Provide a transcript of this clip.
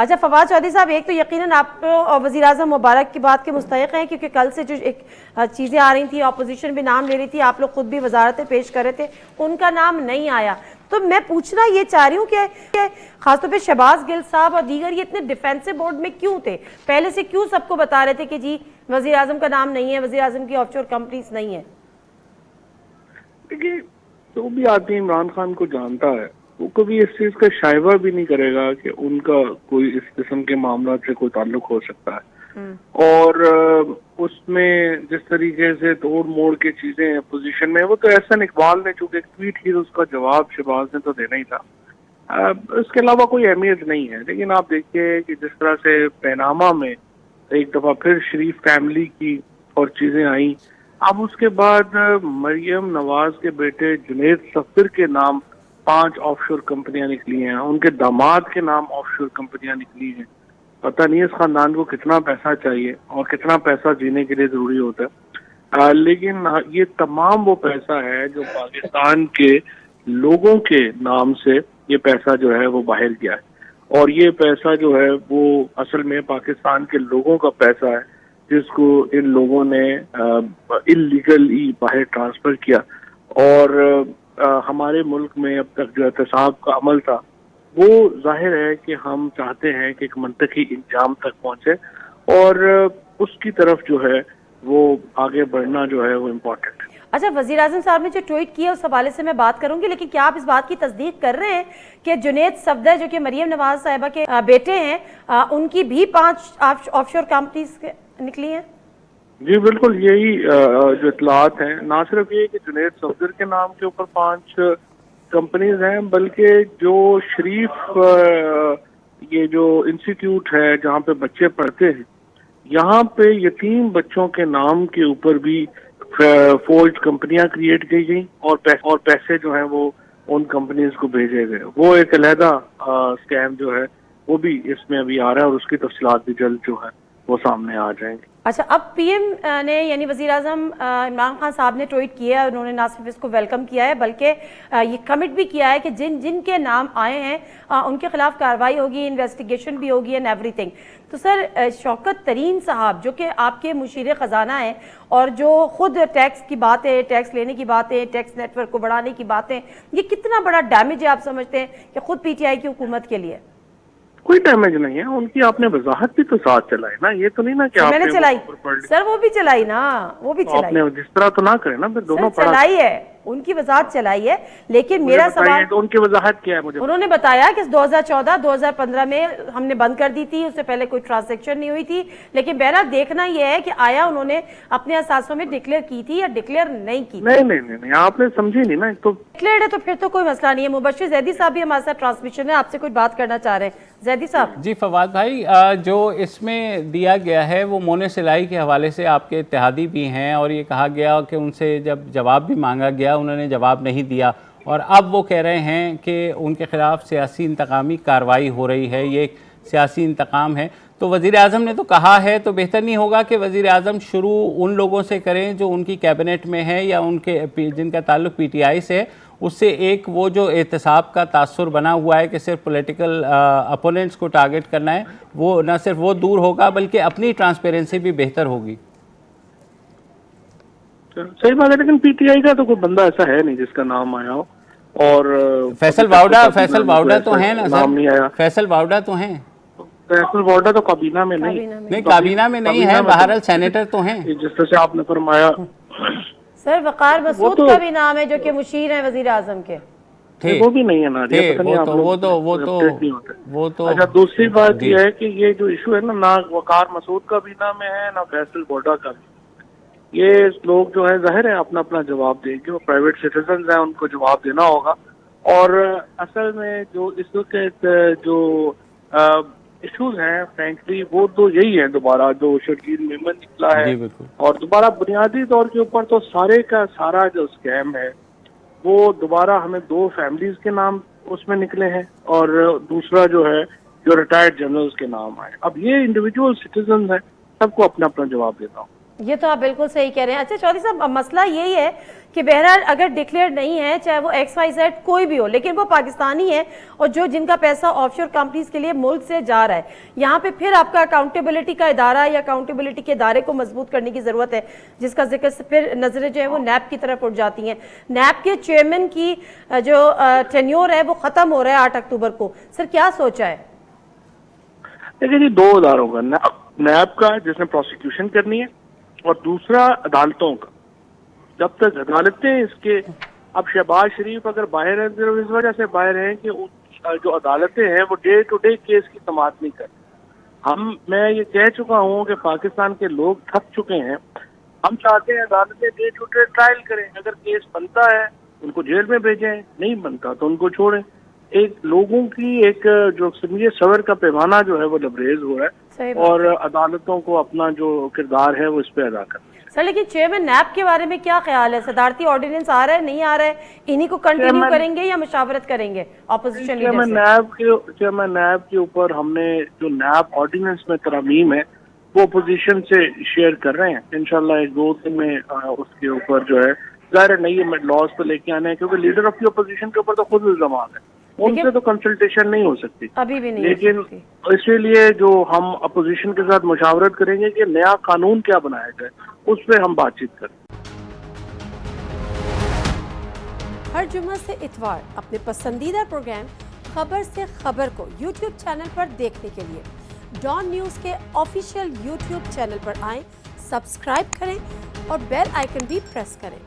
اچھا فواد چودھری صاحب، ایک تو یقیناً آپ وزیر اعظم مبارک کی بات کے مستحق ہیں، کیونکہ کل سے جو ایک چیزیں آ رہی تھیں، اپوزیشن بھی نام لے رہی تھی، آپ لوگ خود بھی وزارتیں پیش کر رہے تھے، ان کا نام نہیں آیا. تو میں پوچھنا یہ چاہ رہی ہوں کہ خاص طور پہ شہباز گل صاحب اور دیگر یہ اتنے ڈیفینسو بورڈ میں کیوں تھے؟ پہلے سے کیوں سب کو بتا رہے تھے کہ جی وزیر اعظم کا نام نہیں ہے، وزیر اعظم کی آف شور کمپنیز نہیں ہیں؟ دیکھیے، جو بھی آدمی عمران خان کو جانتا ہے وہ کبھی اس چیز کا شائبہ بھی نہیں کرے گا کہ ان کا کوئی اس قسم کے معاملات سے کوئی تعلق ہو سکتا ہے. اور اس میں جس طریقے سے توڑ موڑ کے چیزیں پوزیشن میں، وہ تو احسن اقبال نے چونکہ ایک ٹویٹ کی، اس کا جواب شہباز نے تو دینا ہی تھا. اس کے علاوہ کوئی اہمیت نہیں ہے. لیکن آپ دیکھیے کہ جس طرح سے پیناما میں ایک دفعہ پھر شریف فیملی کی اور چیزیں آئیں، اب اس کے بعد مریم نواز کے بیٹے جنید صفدر کے نام 5 آف شور کمپنیاں نکلی ہیں، ان کے داماد کے نام آف شور کمپنیاں نکلی ہیں. پتہ نہیں اس خاندان کو کتنا پیسہ چاہیے اور کتنا پیسہ جینے کے لیے ضروری ہوتا ہے. لیکن یہ تمام وہ پیسہ ہے جو پاکستان کے لوگوں کے نام سے یہ پیسہ جو ہے وہ باہر گیا ہے، اور یہ پیسہ جو ہے وہ اصل میں پاکستان کے لوگوں کا پیسہ ہے جس کو ان لوگوں نے انلیگلی باہر ٹرانسفر کیا. اور ہمارے ملک میں اب تک جو احتساب کا عمل تھا وہ ظاہر ہے کہ ہم چاہتے ہیں کہ ایک منطقی انجام تک پہنچے، اور اس کی طرف جو ہے وہ آگے بڑھنا جو ہے وہ امپورٹنٹ ہے. اچھا وزیر اعظم صاحب نے جو ٹویٹ کیا اس حوالے سے میں بات کروں گی، لیکن کیا آپ اس بات کی تصدیق کر رہے ہیں کہ جنید صفدر جو کہ مریم نواز صاحبہ کے بیٹے ہیں، ان کی بھی 5 آف شور کمپنیز نکلی ہیں؟ جی بالکل، یہی جو اطلاعات ہیں. نہ صرف یہ کہ جنید صفدر کے نام کے اوپر 5 کمپنیز ہیں، بلکہ جو شریف یہ جو انسٹیٹیوٹ ہے جہاں پہ بچے پڑھتے ہیں، یہاں پہ یتیم بچوں کے نام کے اوپر بھی فورج کمپنیاں کریٹ کی گئیں، اور پیسے جو ہیں وہ ان کمپنیز کو بھیجے گئے. وہ ایک علیحدہ اسکیم جو ہے وہ بھی اس میں ابھی آ رہا ہے، اور اس کی تفصیلات بھی جلد جو ہے وہ سامنے آ جائیں گے. اچھا اب پی ایم نے یعنی وزیر اعظم عمران خان صاحب نے ٹویٹ کیا ہے، انہوں نے نہ صرف اس کو ویلکم کیا ہے بلکہ یہ کمٹ بھی کیا ہے کہ جن کے نام آئے ہیں ان کے خلاف کارروائی ہوگی، انویسٹیگیشن بھی ہوگی اینڈ ایوری تھنگ. تو سر شوکت ترین صاحب جو کہ آپ کے مشیر خزانہ ہیں اور جو خود ٹیکس کی باتیں، ٹیکس لینے کی باتیں، ٹیکس نیٹ ورک کو بڑھانے کی باتیں، یہ کتنا بڑا ڈیمیج ہے آپ سمجھتے ہیں کہ خود پی ٹی آئی کی حکومت کے لیے؟ کوئی ڈیمیج نہیں ہے، ان کی آپ نے وضاحت بھی تو ساتھ چلائی نا. یہ تو نہیں نا کہ آپ میں نے چلائی سر، وہ بھی چلائی نا، وہ بھی چلائی. آپ نے جس طرح تو نہ کرے نا، پھر دونوں چلائی ہے، ان کی وضاحت چلائی ہے. لیکن میرا سوال، تو ان کی وضاحت کیا ہے؟ مجھے انہوں نے بتایا کہ 2014-2015 میں ہم نے بند کر دی تھی، اس سے پہلے کوئی ٹرانزیکشن نہیں ہوئی تھی. لیکن بہرحال دیکھنا یہ ہے کہ آیا انہوں نے اپنے اثاثوں میں ڈکلیئر کی تھی یا ڈکلیئر نہیں کی. نہیں آپ نے سمجھی نہیں نا. تو ڈکلیئرڈ ہے تو پھر تو کوئی مسئلہ نہیں ہے. مبشر زیدی صاحب بھی ہمارے ساتھ ٹرانسمیشن ہے، آپ سے کچھ بات کرنا چاہ رہے ہیں. زیدی صاحب. جی فواد بھائی، جو اس میں دیا گیا ہے وہ مونے سلائی کے حوالے سے آپ کے اتحادی بھی ہیں، اور یہ کہا گیا کہ ان سے جب جواب بھی مانگا گیا انہوں نے جواب نہیں دیا، اور اب وہ کہہ رہے ہیں کہ ان کے خلاف سیاسی انتقامی کارروائی ہو رہی ہے، یہ ایک سیاسی انتقام ہے. تو وزیر اعظم نے تو کہا ہے، تو بہتر نہیں ہوگا کہ وزیر اعظم شروع ان لوگوں سے کریں جو ان کی کیبنٹ میں ہیں یا ان کے جن کا تعلق پی ٹی آئی سے؟ اس سے ایک وہ جو احتساب کا تاثر بنا ہوا ہے کہ صرف پولیٹیکل اپوننٹس کو ٹارگٹ کرنا ہے، وہ نہ صرف وہ دور ہوگا بلکہ اپنی ٹرانسپیرنسی بھی بہتر ہوگی. صحیح بات ہے، لیکن پی ٹی آئی کا تو کوئی بندہ ایسا ہے نہیں جس کا نام آیا ہو. اور فیصل باوڈا تو ہیں نا سر، فیصل باوڈا تو ہیں. فیصل باوڈا تو کابینہ میں نہیں کابینہ میں نہیں ہے، بہرحال سینیٹر تو ہیں. جس طرح سے آپ نے فرمایا. سر وقار مسعود کا بھی نام ہے جو کہ مشیر ہیں وزیر اعظم کے. وہ بھی نہیں ہے نا. وہ تو اچھا، دوسری بات یہ ہے کہ یہ جو ایشو ہے نا، نہ وقار مسعود کا بھی نام ہے نہ فیصل باوڈا کا بھی. یہ لوگ جو ہے ظاہر ہے اپنا اپنا جواب دیں گے، وہ پرائیویٹ سٹیزنز ہیں، ان کو جواب دینا ہوگا. اور اصل میں جو اس وقت جو ایشوز ہیں فرینکلی وہ تو یہی ہے، دوبارہ جو شرجیل میمن نکلا ہے، اور دوبارہ بنیادی طور کے اوپر تو سارے کا سارا جو اسکیم ہے وہ دوبارہ ہمیں 2 فیملیز کے نام اس میں نکلے ہیں، اور دوسرا جو ہے جو ریٹائرڈ جنرلز کے نام آئے. اب یہ انڈیویجول سٹیزنز ہیں، سب کو اپنا اپنا جواب دیتا ہوں. یہ تو آپ بالکل صحیح کہہ رہے ہیں. اچھا چودھری صاحب مسئلہ یہی ہے کہ بہرحال اگر ڈکلیئر نہیں ہے چاہے وہ XYZ کوئی بھی ہو لیکن وہ پاکستانی ہے اور جن کا پیسہ آف شور کمپنیز کے لیے ملک سے جا رہا ہے, یہاں پہ پھر آپ کا اکاؤنٹیبلٹی کا ادارہ یا اکاؤنٹیبلٹی کے ادارے کو مضبوط کرنے کی ضرورت ہے, جس کا ذکر پھر نظریں جو ہے وہ نیب کی طرف اٹھ جاتی ہیں. نیب کے چیئرمین کی جو ٹینیور ہے وہ ختم ہو رہا ہے 8 اکتوبر کو. سر کیا سوچا ہے؟ دیکھیں جی, 2 اداروں کا, نیب کا جس نے پروسیکیوشن کرنی ہے اور دوسرا عدالتوں کا. جب تک عدالتیں اس کے, اب شہباز شریف اگر باہر ہیں تو اس وجہ سے باہر ہیں کہ جو عدالتیں ہیں وہ ڈے ٹو ڈے کیس کی سماعت نہیں کرتی. میں یہ کہہ چکا ہوں کہ پاکستان کے لوگ تھک چکے ہیں. ہم چاہتے ہیں عدالتیں ڈے ٹو ڈے ٹرائل کریں, اگر کیس بنتا ہے ان کو جیل میں بھیجیں, نہیں بنتا تو ان کو چھوڑیں. ایک لوگوں کی ایک جو سمجھے صبر کا پیمانہ جو ہے وہ لبریز ہو رہا ہے اور عدالتوں کو اپنا جو کردار ہے وہ اس پہ ادا کرنا ہے. سر لیکن چیئرمین نیب کے بارے میں کیا خیال ہے؟ صدارتی آرڈیننس آ رہا ہے, نہیں آ رہا ہے, انہی کو کنٹینیو کریں گے یا مشاورت کریں گے اپوزیشن لیڈر سے؟ چیئرمین نیب کے اوپر ہم نے جو نیب آرڈیننس میں ترامیم ہے وہ اپوزیشن سے شیئر کر رہے ہیں. انشاءاللہ 1-2 دن میں اس کے اوپر جو ہے ظاہر نئی لاز پہ لے کے آنے ہیں, کیونکہ لیڈر آف دی اپوزیشن کے اوپر تو خود الزامات ہے, ان سے تو کنسلٹیشن نہیں ہو سکتی ابھی بھی نہیں, لیکن اسی لیے جو ہم اپوزیشن کے ساتھ مشاورت کریں گے کہ نیا قانون کیا بنایا جائے, اس پہ ہم بات چیت کریں. ہر جمعہ سے اتوار اپنے پسندیدہ پروگرام خبر سے خبر کو یوٹیوب چینل پر دیکھنے کے لیے ڈان نیوز کے آفیشیل یوٹیوب چینل پر آئیں, سبسکرائب کریں اور بیل آئیکن بھی پریس کریں.